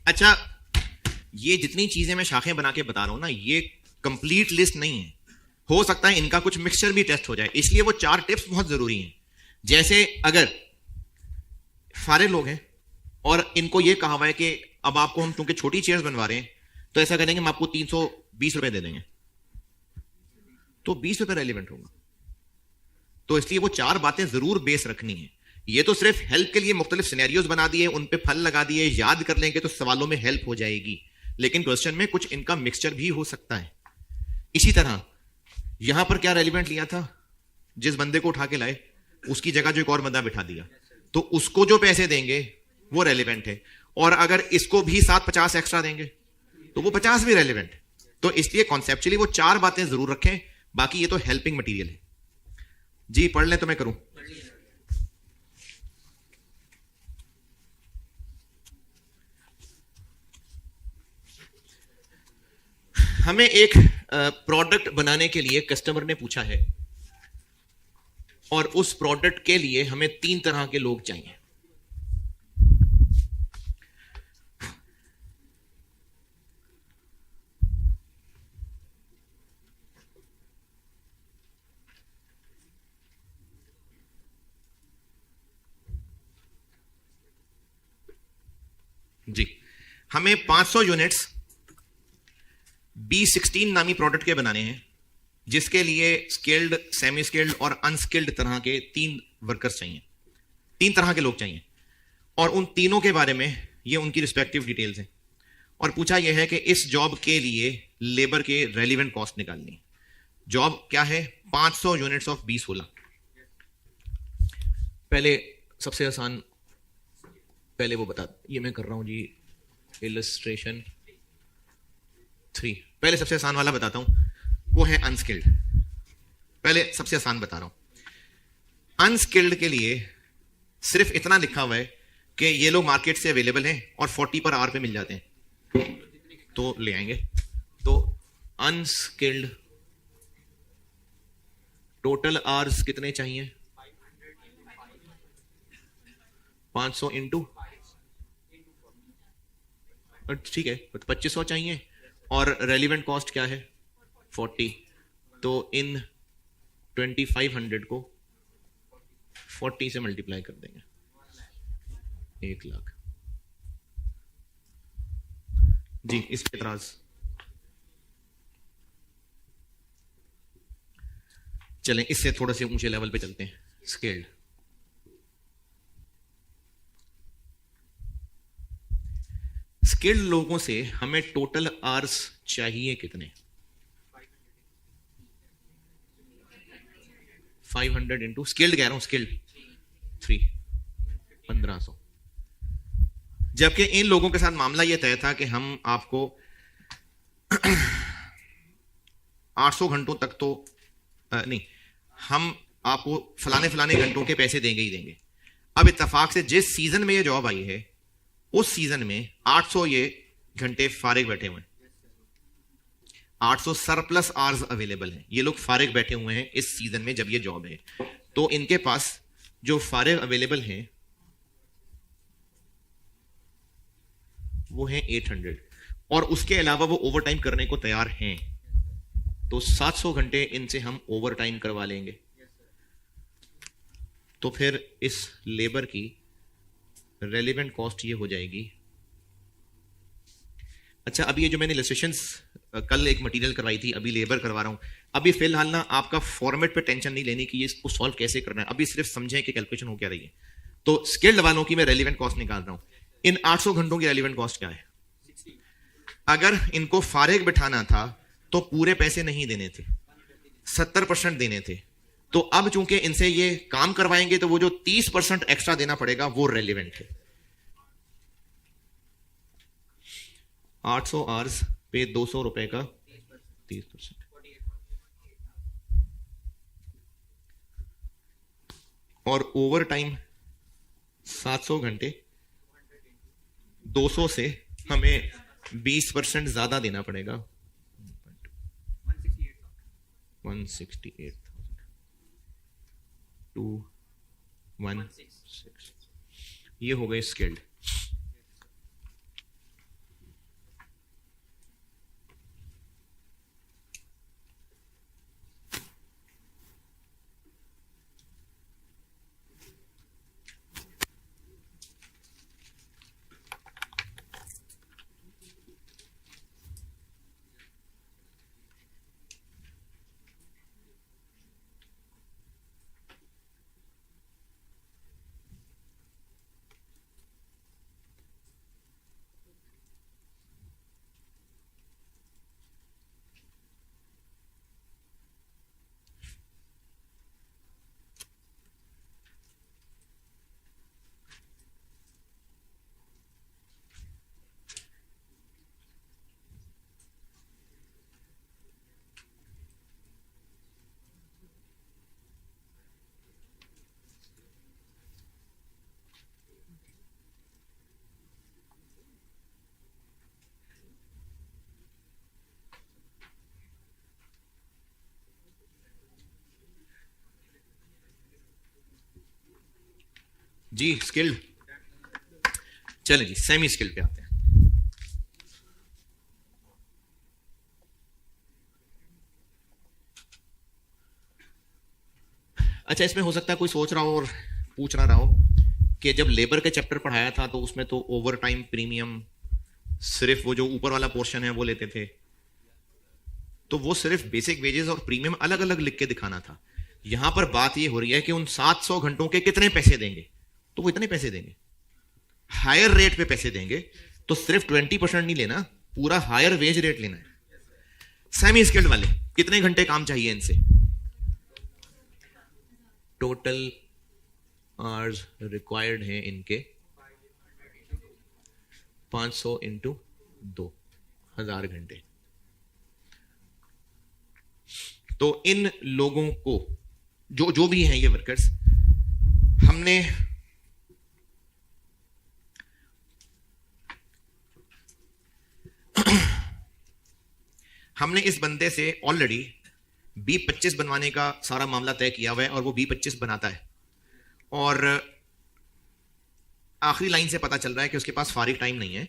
अच्छा, ये जितनी चीजें मैं शाखें बना के बता रहा हूं ना, ये कंप्लीट लिस्ट नहीं है। हो सकता है इनका कुछ मिक्सचर भी टेस्ट हो जाए, इसलिए वो 4 टिप्स बहुत जरूरी हैं। जैसे अगर फारिग लोग हैं और इनको ये कहा हुआ है कि अब आपको हम क्योंकि छोटी चेयर्स बनवा रहे हैं तो ऐसा करेंगे, हम आपको 320 रुपए दे देंगे, तो 20 रुपए रेलिवेंट होगा। तो इसलिए वो 4 बातें जरूर बेस रखनी है। ये तो सिर्फ हेल्प के लिए मुख्तलिफ सिनेरियोज बना दिए, उन पे फल लगा दिए, याद कर लेंगे तो सवालों में हेल्प हो जाएगी, लेकिन क्वेश्चन में कुछ इनका मिक्सचर भी हो सकता है। इसी तरह यहां पर क्या रेलिवेंट लिया था, जिस बंदे को उठा के लाए उसकी जगह जो एक और बंदा बिठा दिया, तो उसको जो पैसे देंगे वो रेलिवेंट है। और अगर इसको भी 750 एक्स्ट्रा देंगे तो वो 50 भी रेलिवेंट है। तो इसलिए कॉन्सेप्चुअली वो 4 बातें जरूर रखें, बाकी ये तो हेल्पिंग मटीरियल है। जी पढ़ लें तो मैं करूं। हमें एक प्रोडक्ट बनाने के लिए कस्टमर ने पूछा है और उस प्रोडक्ट के लिए हमें 3 तरह के लोग चाहिए। हमें 500 यूनिट्स B16 नामी प्रोडक्ट के बनाने हैं, जिसके लिए स्किल्ड, सेमी स्किल्ड और अनस्किल्ड तरह के 3 वर्कर्स चाहिए, 3 तरह के लोग चाहिए, और उन तीनों के बारे में ये उनकी रिस्पेक्टिव डिटेल्स हैं। और पूछा यह है कि इस जॉब के लिए लेबर के रेलिवेंट कॉस्ट निकालनी। जॉब क्या है? 500 यूनिट्स ऑफ B16। पहले सबसे आसान, पहले वो बता, ये मैं कर रहा हूं जी इलस्ट्रेशन 3। पहले सबसे आसान वाला बताता हूं, वो है अनस्किल्ड। पहले सबसे आसान बता रहा हूं। अनस्किल्ड के लिए सिर्फ इतना लिखा हुआ है कि ये लोग मार्केट से अवेलेबल हैं और 40 पर आवर पे मिल जाते हैं, तो ले आएंगे। तो अनस्किल्ड टोटल आवर्स कितने चाहिए? 500 इंटू, ठीक है, 2500 चाहिए। और रेलिवेंट कॉस्ट क्या है? 40। तो इन 2500 को 40 से मल्टीप्लाई कर देंगे, 1 लाख। जी, इस पे एतराज? चलें इससे थोड़े से ऊंचे लेवल पे चलते हैं। स्केल्ड, स्किल्ड लोगों से हमें टोटल आवर्स चाहिए कितने? 500 इंटू, स्किल्ड कह रहा हूं, स्किल्ड 3, 1500। जबकि इन लोगों के साथ मामला यह तय था कि हम आपको 800 घंटों तक तो नहीं, हम आपको फलाने फलाने घंटों के पैसे देंगे ही देंगे। अब इत्तेफाक से जिस सीजन में ये जॉब आई है, उस सीजन में 800 ये घंटे फारिग बैठे हुए हैं, 800 सरप्लस आवर्स अवेलेबल हैं। ये लोग फारिग बैठे हुए हैं इस सीजन में जब ये जॉब है, तो इनके पास जो फारिग अवेलेबल हैं वो है 800, और उसके अलावा वो ओवर टाइम करने को तैयार हैं। तो 700 घंटे इनसे हम ओवर टाइम करवा लेंगे। तो फिर इस लेबर की रेलिवेंट कॉस्ट ये हो जाएगी। अच्छा, अभी ये जो मैंने इलस्ट्रेशंस कल एक मटेरियल करवाई थी, अभी लेबर करवा रहा हूं। अभी फिलहाल ना आपका फॉर्मेट पे टेंशन नहीं लेने की, ये इसको सॉल्व कैसे करना है, अभी सिर्फ समझें कि कैलकुलेशन हो क्या रही है। तो स्किल्ड वालों की मैं रेलिवेंट कॉस्ट निकाल रहा हूं। इन 800 घंटों की रेलिवेंट कॉस्ट क्या है? अगर इनको फारिग बिठाना था तो पूरे पैसे नहीं देने थे, 70% देने थे। तो अब चूंकि इनसे ये काम करवाएंगे तो वो जो 30% एक्स्ट्रा देना पड़ेगा वो रेलिवेंट है। 800 आवर्स पे 200 रुपए का 30%, और ओवर टाइम 700 घंटे, 200 से हमें 20% ज्यादा देना पड़ेगा, 168,000 टू 16। ये हो गए स्किल्ड। जी, स्किल्ड। चले जी, सेमी स्किल्ड पे आते हैं। अच्छा, इसमें हो सकता है कोई सोच रहा हो और पूछ ना रहा हो कि जब लेबर के चैप्टर पढ़ाया था तो उसमें तो ओवर टाइम प्रीमियम सिर्फ वो जो ऊपर वाला पोर्शन है वो लेते थे, तो वो सिर्फ बेसिक वेजेस और प्रीमियम अलग अलग लिख के दिखाना था। यहां पर बात ये हो रही है कि उन 700 घंटों के कितने पैसे देंगे, तो वो इतने पैसे देंगे, हायर रेट पे पैसे देंगे। तो सिर्फ 20% नहीं लेना, पूरा हायर वेज रेट लेना है। सेमी स्किल्ड वाले कितने घंटे काम चाहिए इनसे? टोटल आवर्स रिक्वायर्ड हैं इनके 500 इंटू 2,000 घंटे। तो इन लोगों को जो भी हैं ये वर्कर्स, हमने इस बंदे से ऑलरेडी B25 बनवाने का सारा मामला तय किया हुआ है और वो B25 बनाता है। और आखिरी लाइन से पता चल रहा है कि उसके पास फारिग टाइम नहीं है,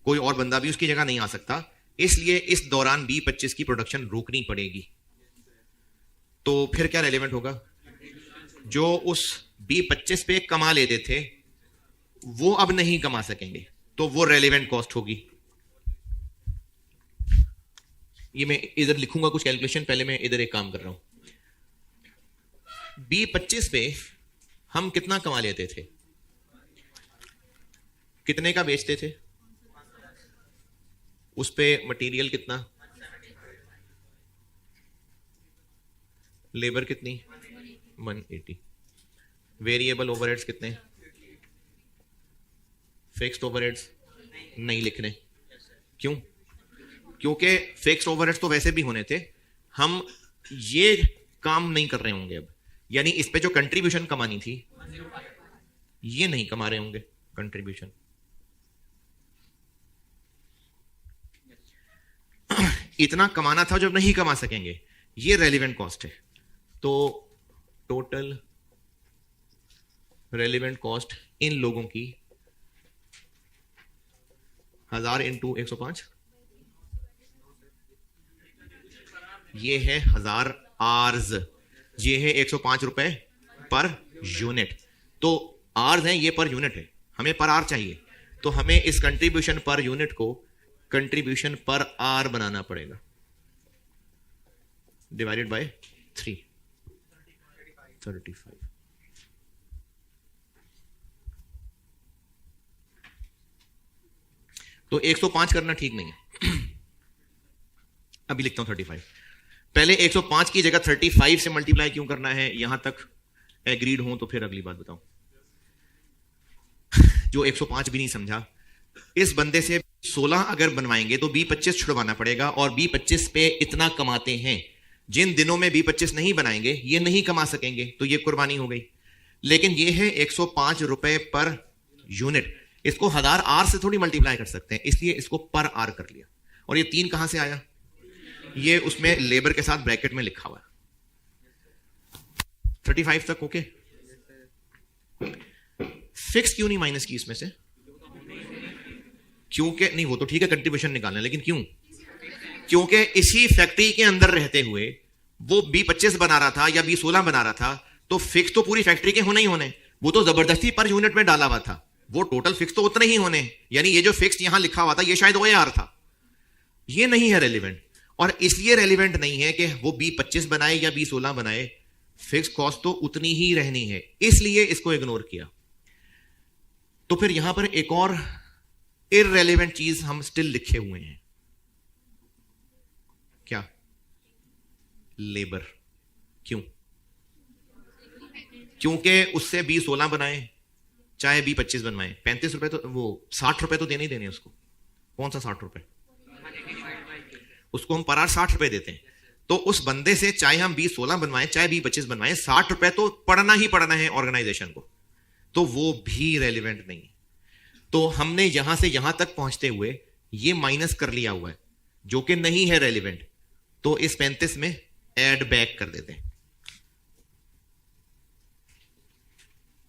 कोई और बंदा भी उसकी जगह नहीं आ सकता, इसलिए इस दौरान B25 की प्रोडक्शन रोकनी पड़ेगी। तो फिर क्या रेलेवेंट होगा? जो उस B25 पे कमा लेते थे वो अब नहीं कमा सकेंगे, तो वो रेलेवेंट कॉस्ट होगी। ये मैं इधर लिखूंगा कुछ कैलकुलेशन, पहले मैं इधर एक काम कर रहा हूं। B25 पे हम कितना कमा लेते थे, कितने का बेचते थे, उस पे मटेरियल कितना, लेबर कितनी 180, वेरिएबल ओवरहेड्स कितने, फिक्स्ड ओवरहेड्स नहीं लिखने। क्यों? क्योंकि फिक्स्ड ओवरहेड्स तो वैसे भी होने थे, हम ये काम नहीं कर रहे होंगे अब। यानी इस पे जो कंट्रीब्यूशन कमानी थी ये नहीं कमा रहे होंगे कंट्रीब्यूशन। इतना कमाना था जब नहीं कमा सकेंगे, ये रेलिवेंट कॉस्ट है। तो टोटल रेलिवेंट कॉस्ट इन लोगों की 1000 इंटू 105, ये है 1000 आर्स, ये है 105 रुपए पर यूनिट। तो आर्स है, ये पर यूनिट है, हमें पर आर चाहिए, तो हमें इस कंट्रीब्यूशन पर यूनिट को कंट्रीब्यूशन पर आर बनाना पड़ेगा, डिवाइडेड बाय 3, 35। तो 105 करना ठीक नहीं है, अभी लिखता हूं 35। पहले 105 की जगह 35 से मल्टीप्लाई क्यों करना है, यहां तक एग्रीड हूं तो फिर अगली बात बताऊं। जो 105 भी नहीं समझा, इस बंदे से 16 अगर बनवाएंगे तो B25 छुड़वाना पड़ेगा, और B25 पे इतना कमाते हैं। जिन दिनों में B25 नहीं बनाएंगे ये नहीं कमा सकेंगे, तो ये कुर्बानी हो गई। लेकिन ये है 105 रुपए पर यूनिट, इसको 1000 आर से थोड़ी मल्टीप्लाई कर सकते हैं, इसलिए इसको पर आर कर लिया। और ये 3 कहां से आया, ये उसमें लेबर के साथ ब्रैकेट में लिखा हुआ है। 35 तक ओके। फिक्स क्यों नहीं माइनस की इसमें से? क्योंकि नहीं, वो तो ठीक है कंट्रीब्यूशन निकालना, लेकिन क्यों? क्योंकि इसी फैक्ट्री के अंदर रहते हुए वो B25 बना रहा था या B16 बना रहा था, तो फिक्स तो पूरी फैक्ट्री के होने ही होने, वो तो जबरदस्ती पर यूनिट में डाला हुआ था, वो टोटल फिक्स तो उतने ही होने। यानी ये जो फिक्स यहां लिखा हुआ था ये शायद OAR था, ये नहीं है रेलिवेंट। और इसलिए रेलिवेंट नहीं है कि वो B25 बनाए या B16 बनाए, फिक्स कॉस्ट तो उतनी ही रहनी है, इसलिए इसको इग्नोर किया। तो फिर यहां पर एक और इररेलेवेंट चीज हम स्टिल लिखे हुए हैं, क्या? लेबर। क्यों? क्योंकि उससे B16 बनाए चाहे B25 बनवाए, 35 रुपए तो, वो 60 रुपए तो देने ही देने उसको। कौन सा 60 रुपए? उसको हम पर आवर 60 रुपए देते हैं। तो उस बंदे से चाहे हम B16 बनवाएं चाहे B25 बनवाएं, 60 रुपए तो पढ़ना ही पढ़ना है ऑर्गेनाइजेशन को, तो वो भी रेलिवेंट नहीं है। तो हमने यहां से यहां तक पहुंचते हुए ये माइनस कर लिया हुआ है, जो कि नहीं है रेलिवेंट। तो इस 35 में ऐड बैक कर देते हैं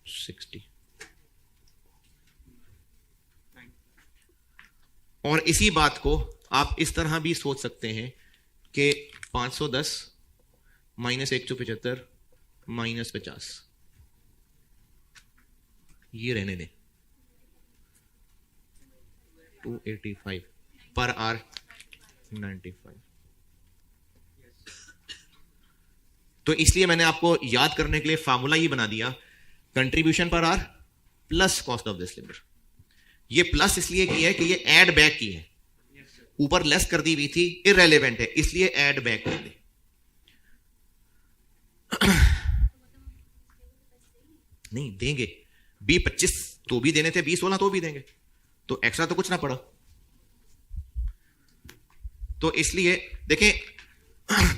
60। और इसी बात को आप इस तरह भी सोच सकते हैं कि 510 माइनस 175 माइनस 50, ये रहने दें। 285 पर आर 95। तो इसलिए मैंने आपको याद करने के लिए फार्मूला ही बना दिया, कंट्रीब्यूशन पर R plus cost of this labour. ये प्लस इसलिए की है कि ये ऐड बैक की है, ऊपर लेस कर दी हुई थी, इररेलेवेंट है, इसलिए ऐड बैक कर दी। नहीं देंगे, B25 तो भी देने थे, B16 तो भी देंगे, तो एक्स्ट्रा तो कुछ ना पड़ा। तो इसलिए देखें,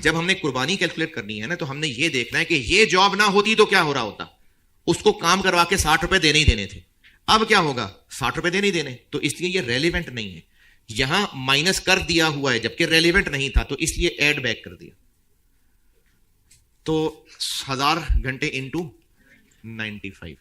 जब हमने कुर्बानी कैलकुलेट करनी है ना, तो हमने ये देखना है कि ये जॉब ना होती तो क्या हो रहा होता। उसको काम करवा के 60 रुपए देने ही देने थे, अब क्या होगा, 60 रुपए देने ही देने। तो इसलिए ये रेलिवेंट नहीं है, यहां माइनस कर दिया हुआ है जबकि रेलिवेंट नहीं था, तो इसलिए ऐड बैक कर दिया। तो 1000 घंटे इंटू 95।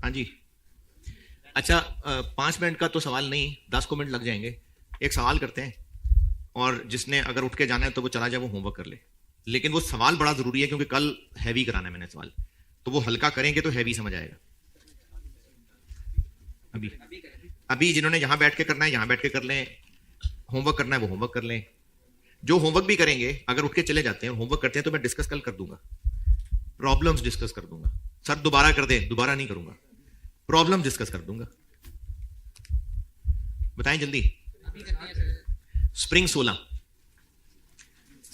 हाँ जी, अच्छा 5 मिनट का तो सवाल नहीं, 10 को मिनट लग जाएंगे। एक सवाल करते हैं, और जिसने अगर उठ के जाना है तो वो चला जाए, वो होमवर्क कर ले। लेकिन वो सवाल बड़ा जरूरी है क्योंकि कल हैवी कराना है मैंने सवाल, तो वो हल्का करेंगे तो हैवी समझ आएगा। अभी अभी जिन्होंने यहां बैठ के करना है यहां बैठ के कर लें, होमवर्क करना है वो होमवर्क कर लें। जो होमवर्क भी करेंगे अगर उठ के चले जाते हैं, होमवर्क करते हैं, तो मैं डिस्कस कल कर दूंगा, प्रॉब्लम्स डिस्कस कर दूंगा। सर दोबारा कर दे, दोबारा नहीं करूंगा, प्रॉब्लम डिस्कस कर दूंगा। बताएं जल्दी। Spring 16,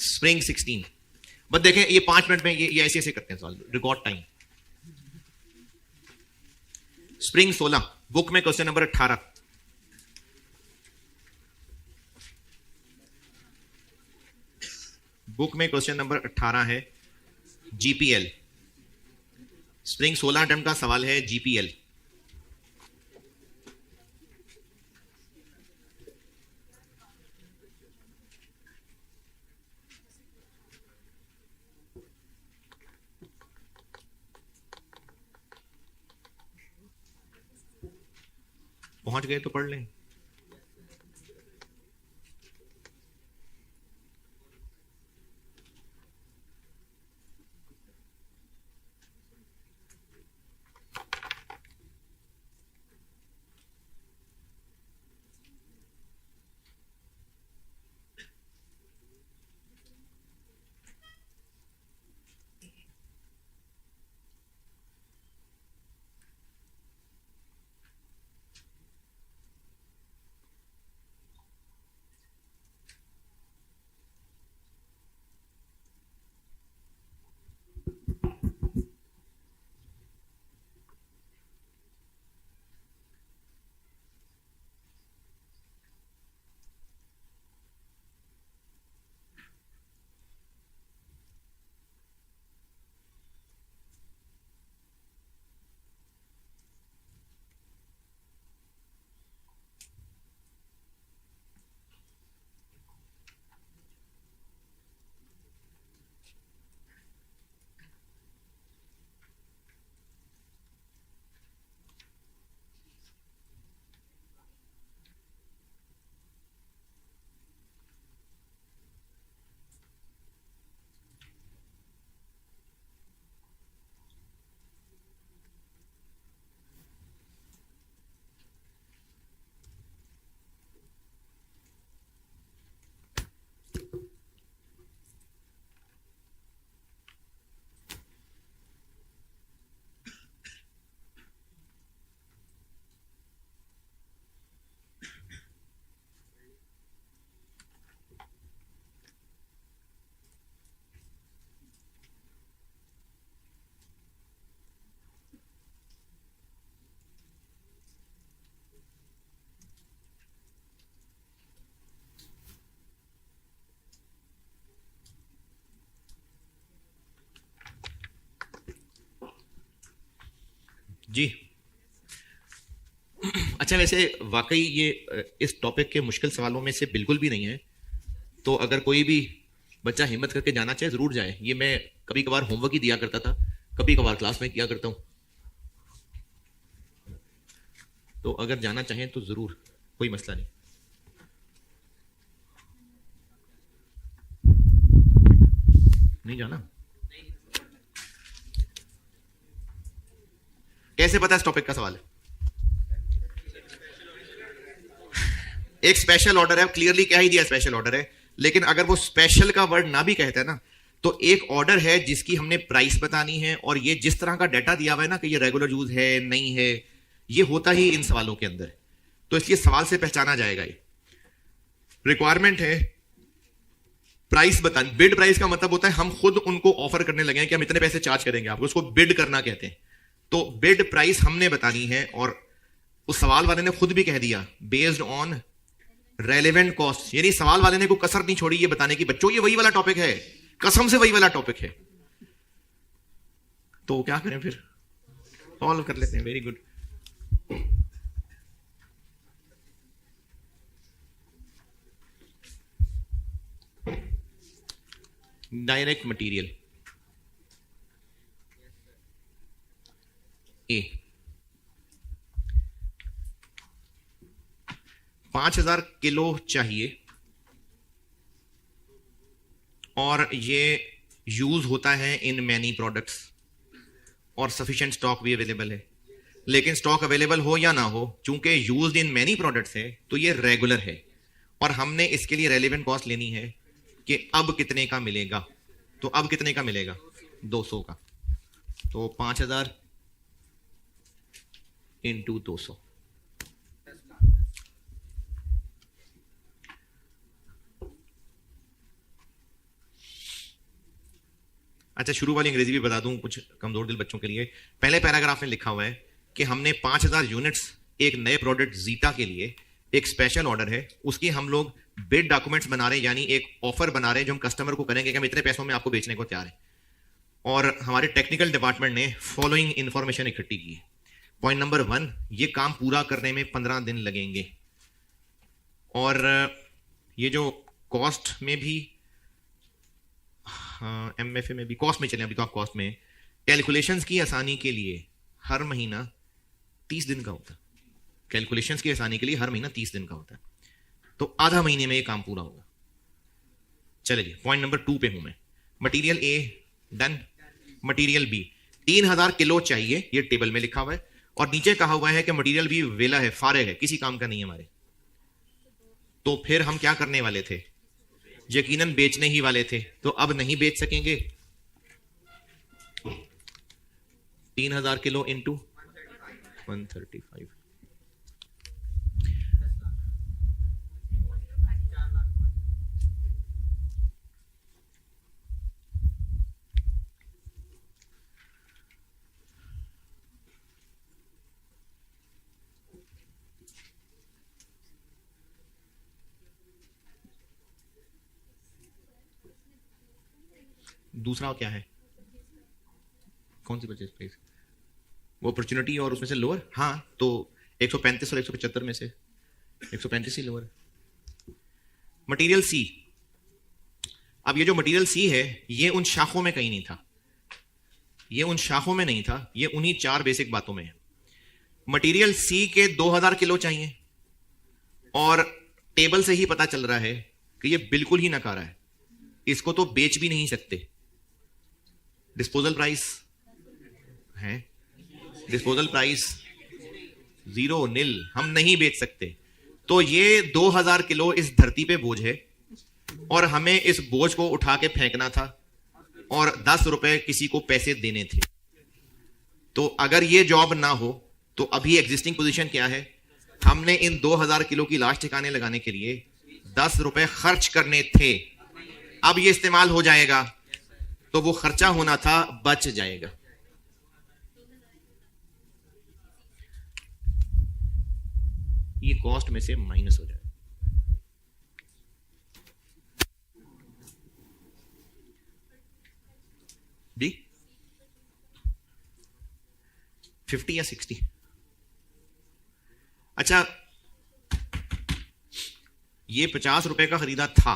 spring 16। बस देखें ये 5 मिनट में ये ऐसे ऐसे करते हैं सवाल, रिकॉर्ड टाइम। स्प्रिंग 16 बुक में क्वेश्चन नंबर 18। बुक में क्वेश्चन नंबर 18 है जीपीएल। स्प्रिंग 16 अटेम्प्ट का सवाल है जीपीएल। पहुंच गए तो पढ़ लें। जी। अच्छा, वैसे वाकई ये इस टॉपिक के मुश्किल सवालों में से बिल्कुल भी नहीं है, तो अगर कोई भी बच्चा हिम्मत करके जाना चाहे जरूर जाए। ये मैं कभी कभार होमवर्क ही दिया करता था, कभी कभार क्लास में किया करता हूं, तो अगर जाना चाहें तो जरूर, कोई मसला नहीं। नहीं जाना? कैसे पता इस टॉपिक का सवाल है? एक स्पेशल ऑर्डर है, क्लियरली क्या ही दिया स्पेशल ऑर्डर है, लेकिन अगर वो स्पेशल का वर्ड ना भी कहते हैं ना, तो एक ऑर्डर है जिसकी हमने प्राइस बतानी है, और ये जिस तरह का डाटा दिया हुआ है ना कि ये रेगुलर यूज है नहीं है, ये होता ही इन सवालों के अंदर, तो इसलिए सवाल से पहचाना जाएगा। ये रिक्वायरमेंट है प्राइस बतानी। बिड प्राइस का मतलब होता है हम खुद उनको ऑफर करने लगे हैं कि हम इतने पैसे चार्ज करेंगे आपको, उसको बिड करना कहते हैं। तो बिड प्राइस हमने बतानी है, और उस सवाल वाले ने खुद भी कह दिया बेस्ड ऑन रेलेवेंट कॉस्ट, यानी सवाल वाले ने कोई कसर नहीं छोड़ी ये बताने की बच्चों ये वही वाला टॉपिक है, कसम से वही वाला टॉपिक है। तो क्या करें फिर, सॉल्व कर लेते हैं। Very good. Direct material A 5000 kilo चाहिए, और ये यूज होता है इन मैनी प्रोडक्ट्स, और सफिशिएंट स्टॉक भी अवेलेबल है। लेकिन स्टॉक अवेलेबल हो या ना हो, चूंकि यूज्ड इन मैनी प्रोडक्ट्स है तो ये रेगुलर है, और हमने इसके लिए रेलेवेंट कॉस्ट लेनी है कि अब कितने का मिलेगा। तो अब कितने का मिलेगा? 200 का। तो 5000 इंटू 200, अच्छा शुरू वाली अंग्रेजी भी बता दूं कुछ कमजोर दिल बच्चों के लिए। पहले पैराग्राफ में लिखा हुआ है कि हमने 5000 यूनिट्स एक नए प्रोडक्ट जीता के लिए, एक स्पेशल ऑर्डर है, उसकी हम लोग बिड डॉक्यूमेंट्स बना रहे हैं, यानी एक ऑफर बना रहे हैं जो हम कस्टमर को करेंगे कि हम इतने पैसों में आपको बेचने को तैयार हैं। और हमारे टेक्निकल डिपार्टमेंट ने फॉलोइंग इंफॉर्मेशन इकट्ठी की है। पॉइंट नंबर 1, ये काम पूरा करने में 15 दिन लगेंगे, और ये जो कॉस्ट में भी, MFA में भी कॉस्ट में चले, अभी तो आप कॉस्ट में, कैलकुलेशंस की आसानी के लिए हर महीना 30 दिन का होता है। कैलकुलेशंस की आसानी के लिए हर महीना 30 दिन का होता है, तो आधा महीने में ये काम पूरा होगा। चलिए पॉइंट नंबर 2 पे हूं मैं। Material A done. Material B 3000 kilo चाहिए, ये टेबल में लिखा हुआ है, और नीचे कहा हुआ है कि मटेरियल बी वेला है, फारिग है, किसी काम का नहीं है हमारे। तो फिर हम क्या करने वाले थे? यकीनन बेचने ही वाले थे, तो अब नहीं बेच सकेंगे। 3000 किलो इंटू 135, दूसरा क्या है? कौन सी परचेज प्राइस? वो अपॉर्चुनिटी और उसमें से लोअर। हाँ, तो 135 और 175 में से 135 ही लोअर। मटेरियल सी, अब ये जो मटेरियल सी है ये उन शाखों में कहीं नहीं था, ये उन शाखों में नहीं था, ये उन्हीं 4 बेसिक बातों में है। मटेरियल सी के 2000 किलो चाहिए, और टेबल से ही पता चल रहा है कि ये बिल्कुल ही नकारा है, इसको तो बेच भी नहीं सकते। डिस्पोजल प्राइस है, डिस्पोजल प्राइस 0 निल, हम नहीं बेच सकते। तो ये 2000 किलो इस धरती पे बोझ है, और हमें इस बोझ को उठा के फेंकना था, और 10 रुपए किसी को पैसे देने थे। तो अगर ये जॉब ना हो तो अभी एग्जिस्टिंग पोजीशन क्या है? हमने इन 2000 किलो की लाश ठिकाने लगाने के लिए 10 रुपए खर्च करने थे। अब ये इस्तेमाल हो जाएगा तो वो खर्चा होना था बच जाएगा। ये कॉस्ट में से माइनस हो जाएगा। डी 50 या 60? अच्छा, ये 50 रुपए का खरीदा था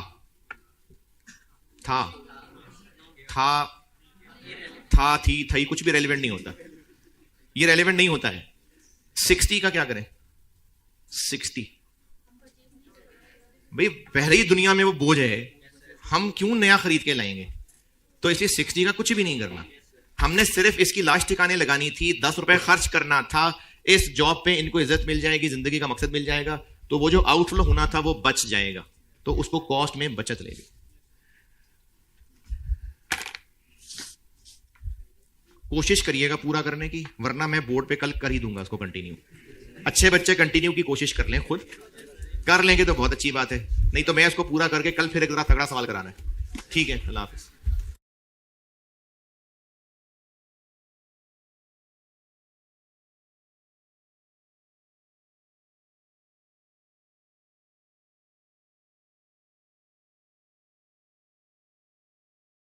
थी कुछ भी रेलिवेंट नहीं होता, ये रेलिवेंट नहीं होता है। 60 का क्या करें? 60 भाई पहले ही दुनिया में वो बोझ है, हम क्यों नया खरीद के लाएंगे? तो इसलिए 60 का कुछ भी नहीं करना, हमने सिर्फ इसकी लाश ठिकाने लगानी थी, 10 रुपए खर्च करना था, इस जॉब पे इनको इज्जत मिल जाएगी, जिंदगी का मकसद मिल जाएगा, तो वो जो आउटफ्लो होना था वो बच जाएगा, तो उसको कॉस्ट में बचत लेगी। कोशिश करिएगा पूरा करने की, वरना मैं बोर्ड पे कल कर ही दूंगा उसको कंटिन्यू। अच्छे बच्चे कंटिन्यू की कोशिश कर लें, खुद कर लेंगे तो बहुत अच्छी बात है, नहीं तो मैं इसको पूरा करके कल फिर एक तगड़ा सवाल कराना है। ठीक है, अल्लाह हाफिज।